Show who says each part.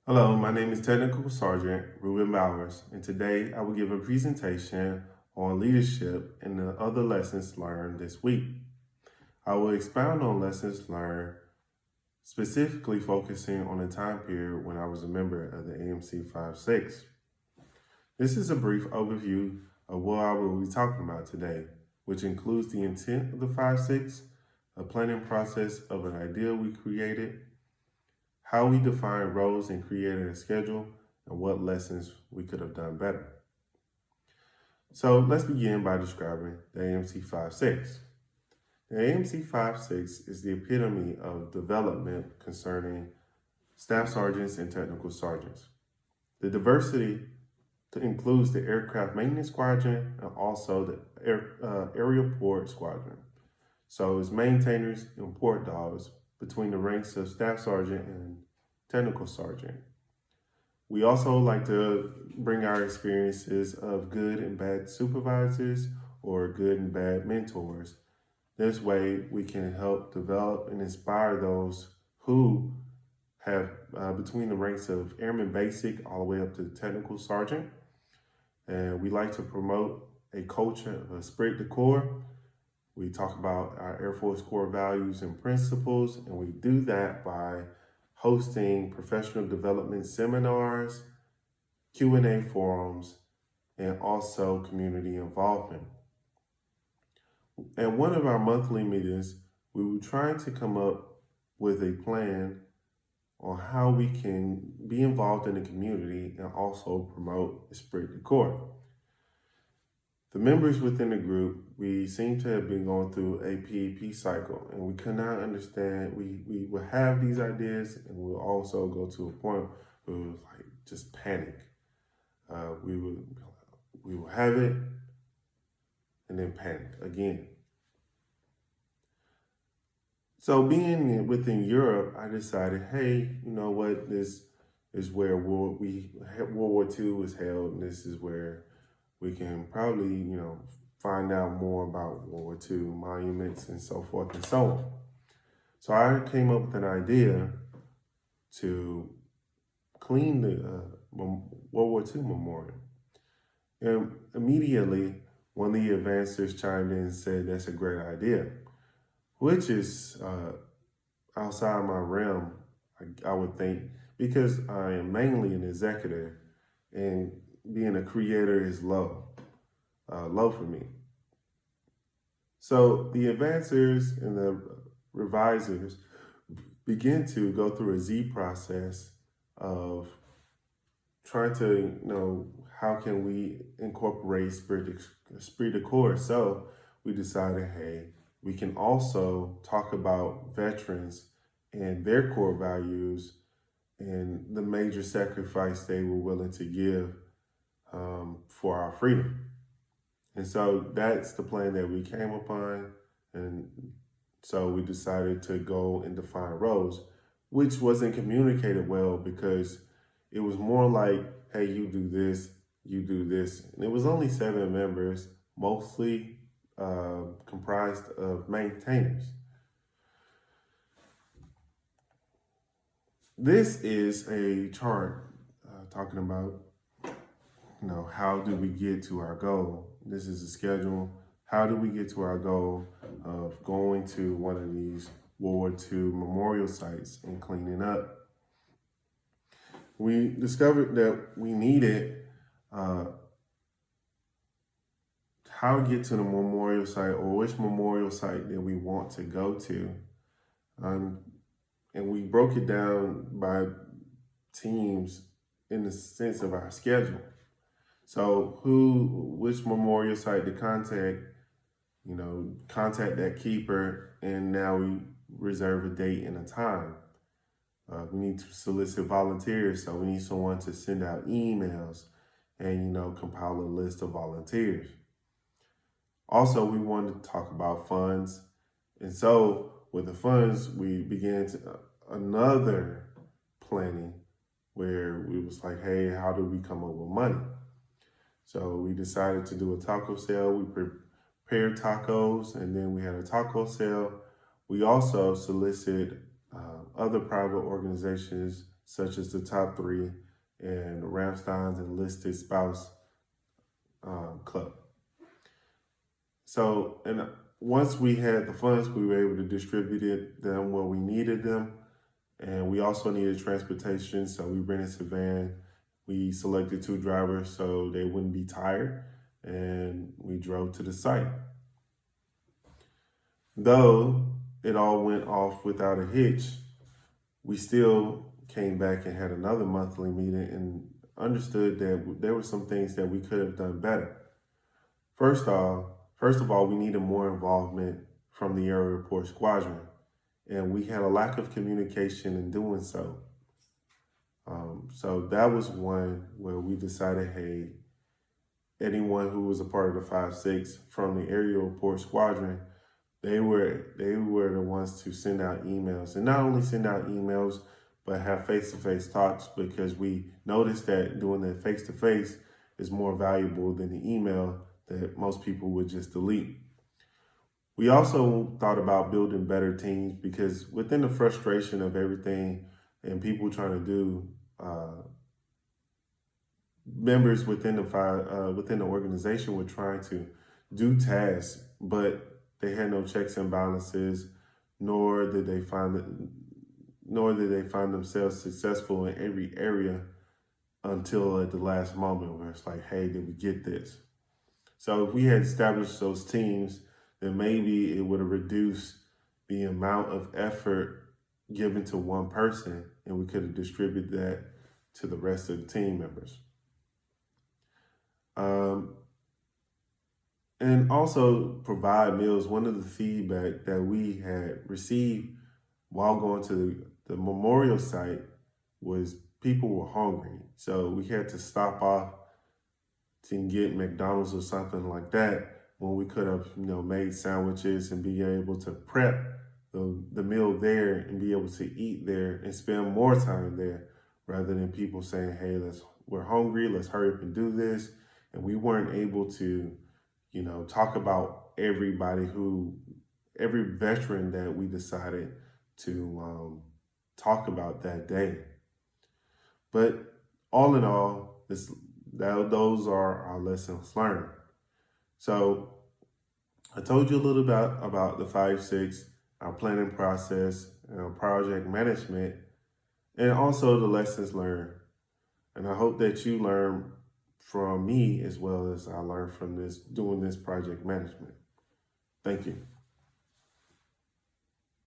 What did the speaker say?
Speaker 1: Hello, my name is Technical Sergeant Ruben Bowers, and today I will give a presentation on leadership and the other lessons learned this week. I will expound on lessons learned, specifically focusing on the time period when I was a member of the AMC 5-6. This is a brief overview of what I will be talking about today, which includes the intent of the 5-6, a planning process of an idea we created, how we define roles and created a schedule, and what lessons we could have done better. So let's begin by describing the AMC 5-6. The AMC 5-6 is the epitome of development concerning staff sergeants and technical sergeants. The diversity includes the aircraft maintenance squadron and also the aerial port squadron. So it's maintainers and port dogs between the ranks of staff sergeant and technical sergeant. We also like to bring our experiences of good and bad supervisors or good and bad mentors. This way we can help develop and inspire those who have between the ranks of airman basic all the way up to technical sergeant. And we like to promote a culture of esprit de corps. We talk about our Air Force core values and principles, and we do that by hosting professional development seminars, Q&A forums, and also community involvement. At one of our monthly meetings, we were trying to come up with a plan on how we can be involved in the community and also promote esprit de corps. The members within the group, we seem to have been going through a PEP cycle, and we could not understand. We would have these ideas, and we'll also go to a point where it was like just panic. We would have it, and then panic again. So being within Europe, I decided, hey, you know what? This is where World War II was held, and this is where we can probably, find out more about World War II monuments and so forth and so on. So I came up with an idea to clean the World War II memorial. And immediately, one of the advancers chimed in and said, that's a great idea, which is outside my realm, I would think, because I am mainly an executive and being a creator is low for me. So the advancers and the revisers begin to go through a Z process of trying to, how can we incorporate esprit de corps? So we decided, hey, we can also talk about veterans and their core values and the major sacrifice they were willing to give for our freedom. And so that's the plan that we came upon. And so we decided to go and define roles, which wasn't communicated well because it was more like, hey, you do this, you do this. And it was only 7 members, mostly comprised of maintainers. This is a chart talking about, how do we get to our goal? This is a schedule. How do we get to our goal of going to one of these World War II memorial sites and cleaning up? We discovered that we needed how to get to the memorial site or which memorial site that we want to go to. And we broke it down by teams in the sense of our schedule. So which memorial site to contact, contact that keeper, and now we reserve a date and a time. We need to solicit volunteers, so we need someone to send out emails and, compile a list of volunteers. Also, we wanted to talk about funds. And so with the funds, we began another planning where we was like, hey, how do we come up with money? So we decided to do a taco sale. We prepared tacos, and then we had a taco sale. We also solicited other private organizations such as the Top 3 and Ramstein's Enlisted Spouse Club. So, and once we had the funds, we were able to distribute them where we needed them. And we also needed transportation, so we rented a van. We selected 2 drivers so they wouldn't be tired, and we drove to the site. Though it all went off without a hitch, we still came back and had another monthly meeting and understood that there were some things that we could have done better. First of all, we needed more involvement from the Aerial Report Squadron, and we had a lack of communication in doing so. So that was one where we decided, hey, anyone who was a part of the 5-6 from the Aerial Report Squadron, they were the ones to send out emails, and not only send out emails, but have face-to-face talks, because we noticed that doing that face-to-face is more valuable than the email that most people would just delete. We also thought about building better teams, because within the frustration of everything and people trying to do, members within the organization were trying to do tasks, but they had no checks and balances, nor did they find themselves successful in every area until at the last moment, where it's like, hey, did we get this? So if we had established those teams, then maybe it would have reduced the amount of effort given to one person, and we could have distributed that to the rest of the team members. And also provide meals. One of the feedback that we had received while going to the memorial site was people were hungry. So we had to stop off to get McDonald's or something like that, when we could have, made sandwiches and be able to prep the meal there and be able to eat there and spend more time there, rather than people saying, hey, we're hungry, let's hurry up and do this. And we weren't able to, talk about every veteran that we decided to talk about that day. But all in all, those are our lessons learned. So I told you a little bit about the 5-6, our planning process, and our project management, and also the lessons learned. And I hope that you learn from me as well as I learned from doing this project management. Thank you.